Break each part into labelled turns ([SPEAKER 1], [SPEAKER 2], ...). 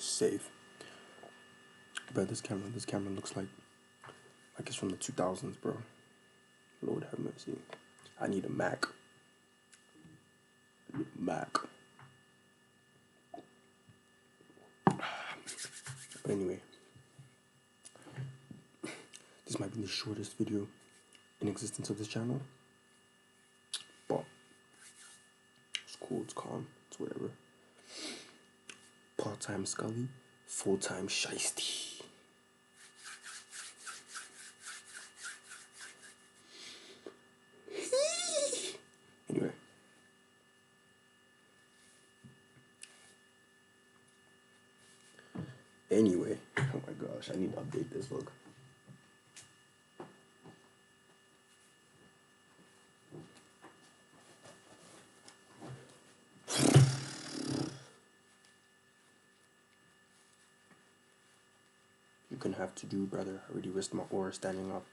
[SPEAKER 1] safe. But this camera looks like it's from the 2000s, bro. Lord have mercy. I need a Mac. Mac. But anyway, this might be the shortest video in existence of this channel. But it's cool, it's calm, it's whatever. Part-time Scully, full-time Shiesty. Anyway. Oh my gosh, I need to update this look. You can have to do, brother. I already risked my aura standing up.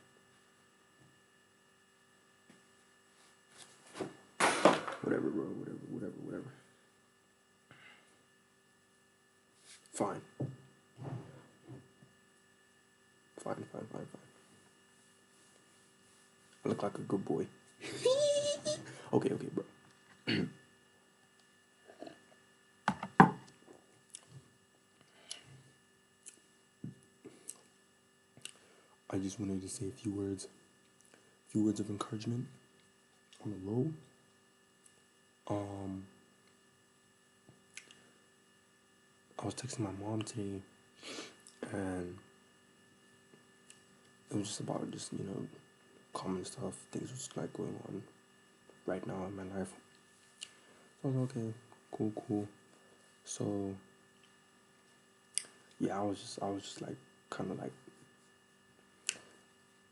[SPEAKER 1] Whatever, bro. Whatever. Fine. I look like a good boy. Okay, bro. I just wanted to say a few words of encouragement on the low. I was texting my mom today, and it was just about common stuff, things was like going on right now in my life. So I was okay, cool. So yeah, I was just like kind of like,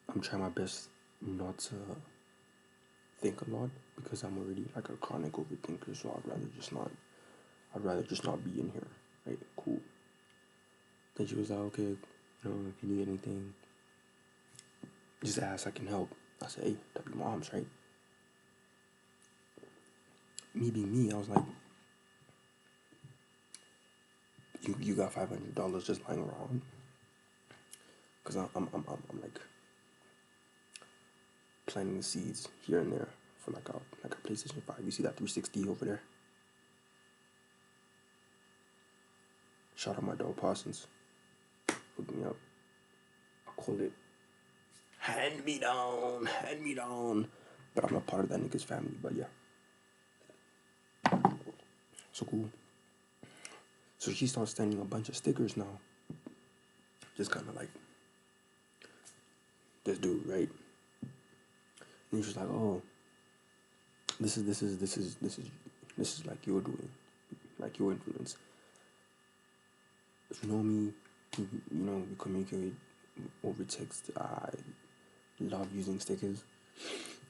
[SPEAKER 1] I'm trying my best not to think a lot because I'm already like a chronic overthinker. So I'd rather just not be in here. Right, cool. Then she was like, okay, if you need anything, just ask, I can help. I said, hey, that'd be mom's, right? Me being me, I was like, you got $500 just lying around? Cause I'm like planting seeds here and there for like a PlayStation 5. You see that 360 over there? Shout out my dog Parsons. Hook me up. I call it hand me down. But I'm not part of that nigga's family, but yeah. So cool. So she starts sending a bunch of stickers now. Just kinda like this dude, right? And she's like, oh, this is like your doing. Like your influence. If you know me, we communicate over text. I love using stickers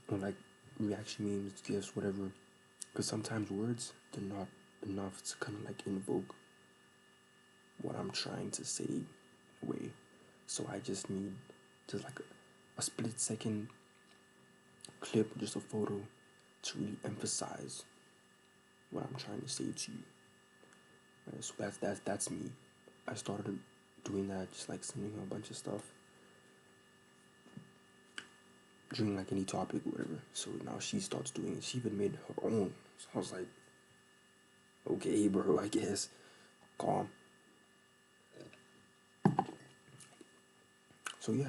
[SPEAKER 1] or like reaction memes, gifs, whatever. Because sometimes words, they're not enough to kind of like invoke what I'm trying to say away. So I just need just like a split second clip, just a photo to really emphasize what I'm trying to say to you. Right? So that's me. I started doing that, just like sending her a bunch of stuff during like any topic or whatever. So now she starts doing it. She even made her own. So I was like, okay, bro, I guess. Calm. So yeah.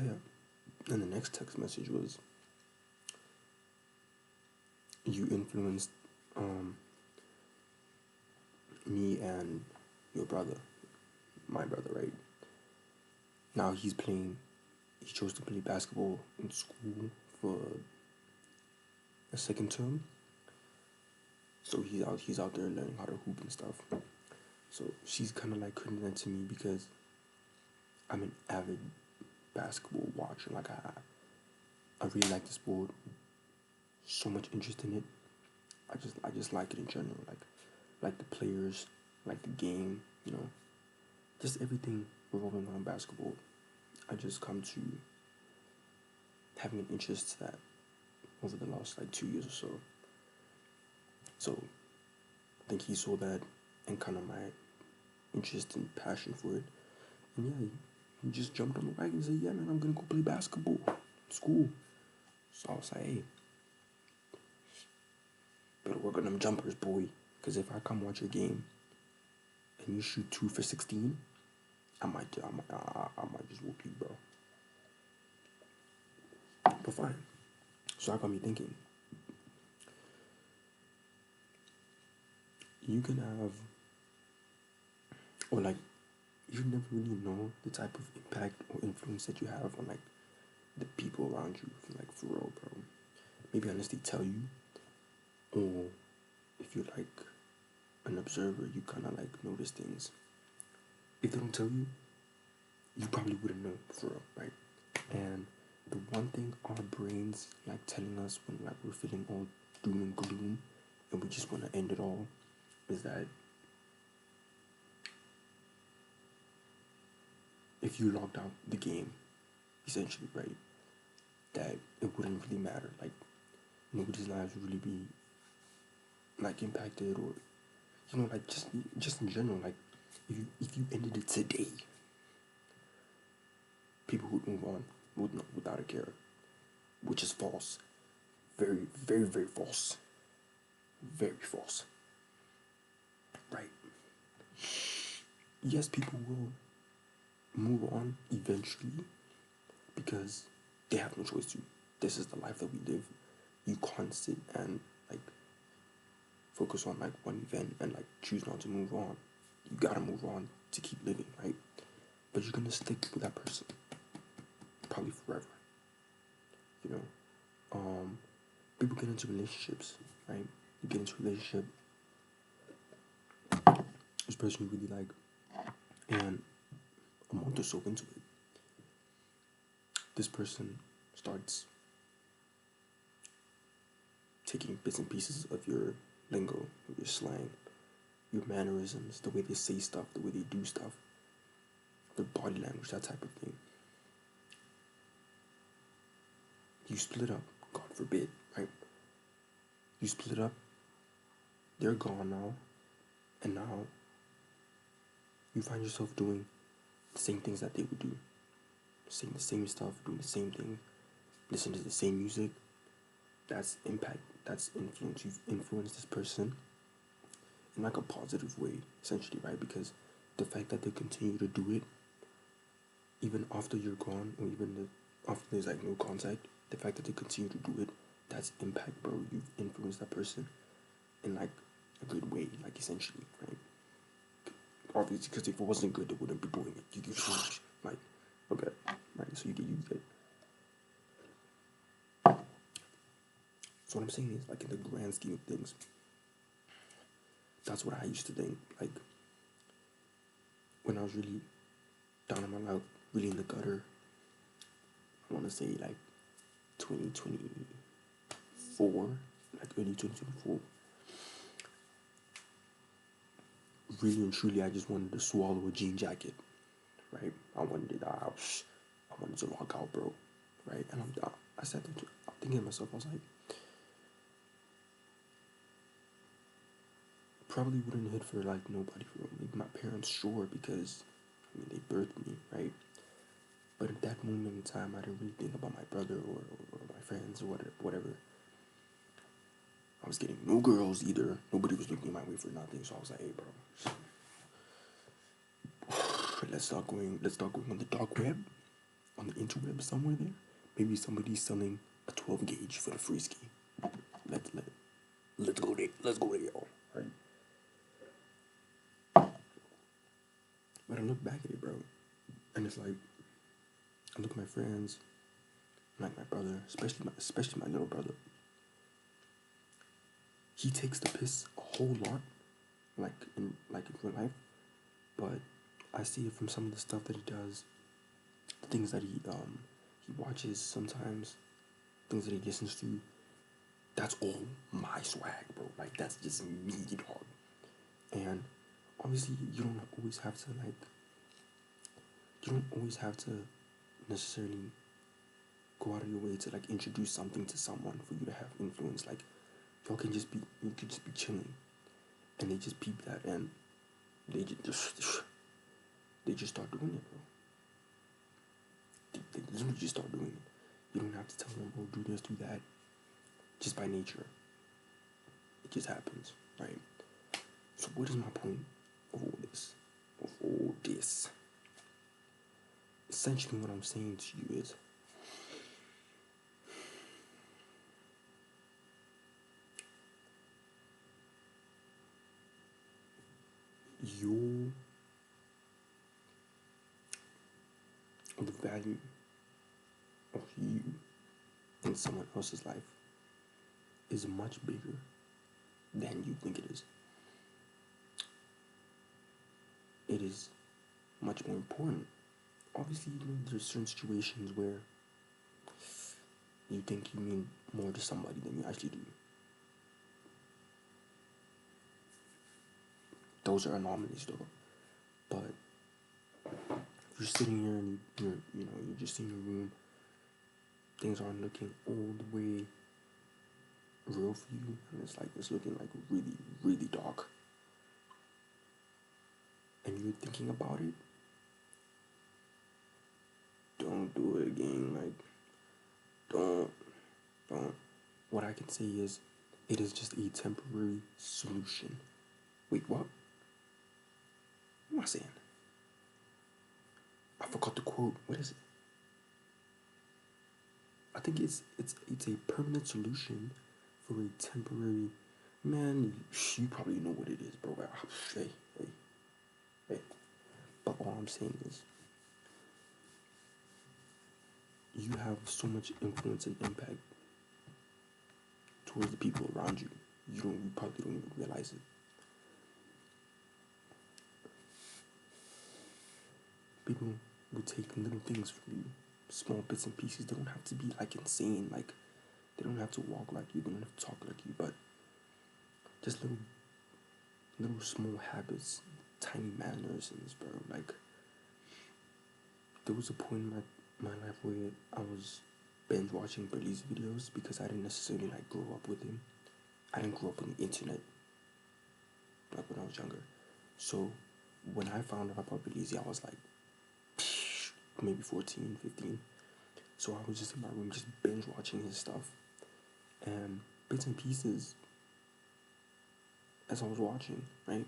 [SPEAKER 1] And the next text message was, you influenced me and your brother, my brother, right? Now he chose to play basketball in school for a second term. So he's out there learning how to hoop and stuff. So she's kind of like crediting that to me because I'm an avid basketball watcher. Like I really like the sport. So much interest in it. I just like it in general. Like the players, like the game, just everything revolving around basketball. I just come to having an interest to that over the last like 2 years or so. So I think he saw that and kind of my interest and passion for it. And yeah, he just jumped on the wagon and said, yeah, man, I'm gonna go play basketball in school. So I was like, hey, better work on them jumpers, boy. Because if I come watch your game and you shoot 2 for 16, I might just whoop you, bro. But fine. So that got me thinking. You can have, or like, you never really know the type of impact or influence that you have on like the people around you. Like for real, bro. Maybe honestly tell you, or if you're like an observer, you kind of like notice things. If they don't tell you, you probably wouldn't know for real, right? And the one thing our brains like telling us when like we're feeling all doom and gloom and we just want to end it all is that if you logged out the game, essentially, right, that it wouldn't really matter. Like nobody's lives would really be like impacted, or you know, like just in general, like if you ended it today, people would move on without a care, which is false. Very, very, very false. Very false. Right. Yes, people will move on eventually because they have no choice to. This is the life that we live. You can't sit and like focus on like one event and like choose not to move on. You gotta move on to keep living, right? But you're gonna stick with that person probably forever. You know, people get into relationships, right? You get into a relationship, this person you really like, and a month or so into it, this person starts taking bits and pieces of your lingo, your slang, your mannerisms, the way they say stuff, the way they do stuff, their body language, that type of thing. You split up, God forbid, right? You split up, they're gone now, and now you find yourself doing the same things that they would do, saying the same stuff, doing the same thing, listening to the same music. That's impact, that's influence. You've influenced this person in like a positive way, essentially, right? Because the fact that they continue to do it, even after you're gone, or even after there's like no contact, the fact that they continue to do it, that's impact, bro. You've influenced that person in like a good way, like essentially, right? Obviously, because if it wasn't good, they wouldn't be doing it. You get like, okay, right? So you get. So what I'm saying is, like in the grand scheme of things, that's what I used to think. Like when I was really down on my luck, really in the gutter. I want to say like 2024, like early 2024. Really and truly, I just wanted to swallow a jean jacket, right? I wanted to rock out, bro, right? And I sat there, I'm thinking to myself, I was like, probably wouldn't hit for like nobody, for real. Maybe my parents, sure, because I mean they birthed me, right? But at that moment in time, I didn't really think about my brother or my friends or whatever. I was getting no girls either. Nobody was looking my way for nothing. So I was like, hey, bro, let's start going on the dark web, on the interweb somewhere there. Maybe somebody's selling a 12 gauge for the free ski. Let's go there. Let's go there, y'all. Right? But I look back at it, bro, and it's like I look at my friends, like my brother, especially my little brother. He takes the piss a whole lot, like in real life, but I see it from some of the stuff that he does, the things that he watches sometimes, things that he listens to. That's all my swag, bro. Like that's just me, dog. And obviously, you don't always have to necessarily go out of your way to like introduce something to someone for you to have influence. Like you could just be chilling, and they just peep that, and they just start doing it, bro. They literally just start doing it. You don't have to tell them, oh, do this, do that. Just by nature, it just happens, right? So what is my point of all this? Of all this? Essentially, what I'm saying to you is, the value of you in someone else's life is much bigger than you think it is. It is much more important. Obviously, there's certain situations where you think you mean more to somebody than you actually do. Those are anomalies, though. But if you're sitting here and you're just in your room, things aren't looking all the way real for you, and it's looking like really, really dark, and you're thinking about it, don't do it again. Like, don't. What I can say is, it is just a temporary solution. Wait, what? What am I saying? I forgot the quote. What is it? I think it's a permanent solution for a temporary. Man, you probably know what it is, bro. Hey. But all I'm saying is, you have so much influence and impact towards the people around you. You probably don't even realize it. People will take little things from you, small bits and pieces. They don't have to be like insane, like they don't have to walk like you, they don't have to talk like you, but just little small habits, tiny mannerisms, bro. Like, there was a point in my life where I was binge watching Billy's videos because I didn't necessarily like grow up with him. I didn't grow up on the internet like when I was younger. So when I found out about Billy's, I was like maybe 14, 15. So I was just in my room just binge watching his stuff. And bits and pieces, as I was watching, right,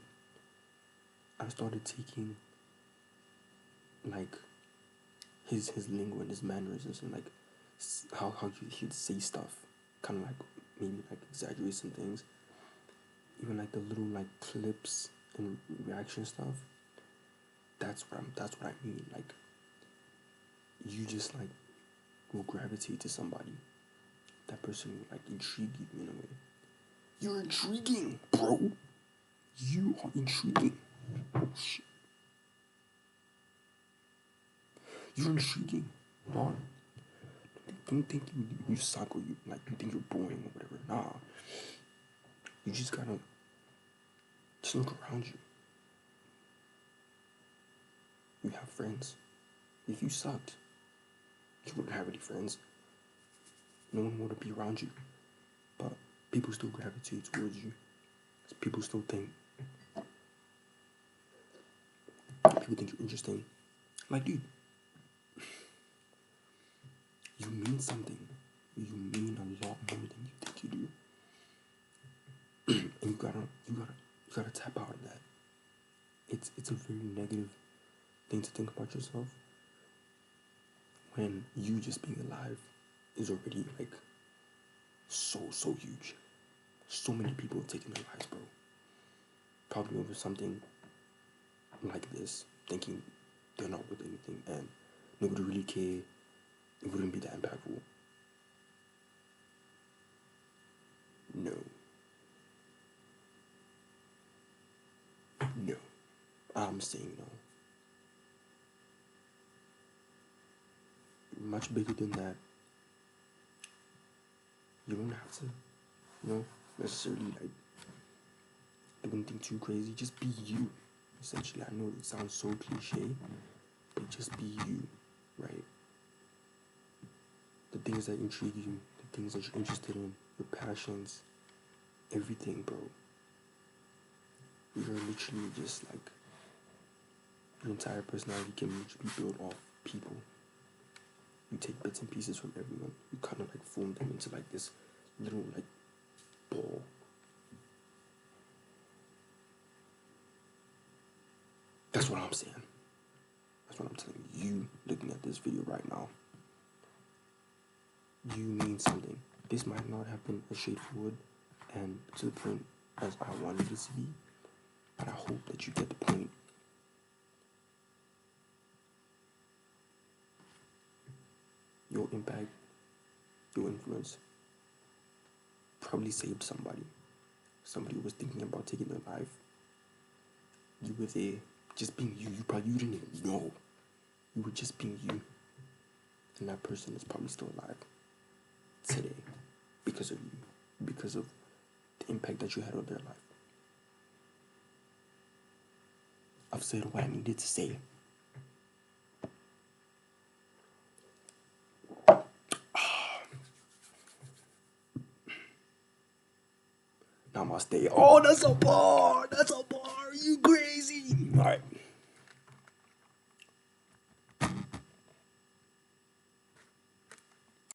[SPEAKER 1] I started taking like his lingo and his mannerisms and like how he'd say stuff, kind of like maybe like exaggerate some things, even like the little like clips and reaction stuff. That's what I mean. Like, you just like will gravitate to somebody. That person will like intrigue you in a way. You're intriguing, bro. You are intriguing. Oh shit. You're intriguing, dog. Don't think you suck or you think you're boring or whatever. Nah. You just gotta just look around you. You have friends. If you sucked, you wouldn't have any friends. No one would be around you. But people still gravitate towards you. People still think. People think you're interesting. Like, dude, you mean something. You mean a lot more than you think you do. And you gotta tap out of that. It's a very negative thing to think about yourself when you just being alive is already like so huge. So many people have taken their lives, bro. Probably over something like this, thinking they're not worth anything and nobody really care. It wouldn't be that impactful. No. I'm saying no. Much bigger than that. You don't have to, necessarily like do anything too crazy. Just be you. Essentially, I know it sounds so cliche, but just be you, right? The things that intrigue you, the things that you're interested in, your passions, everything, bro. You're literally just like Your entire personality can be built off people. You take bits and pieces from everyone. You kind of like form them into like this little like ball. That's what I'm saying. That's what I'm telling you looking at this video right now. You mean something. This might not have been as straightforward and to the point as I wanted it to be, but I hope that you get the point. Your impact, your influence probably saved somebody. Somebody was thinking about taking their life. You were there, just being you. You didn't even know. You were just being you. And that person is probably still alive today because of you, because of the impact that you had on their life. I've said what I needed to say. Namaste. Oh, that's a bar. That's a bar. You crazy. All right.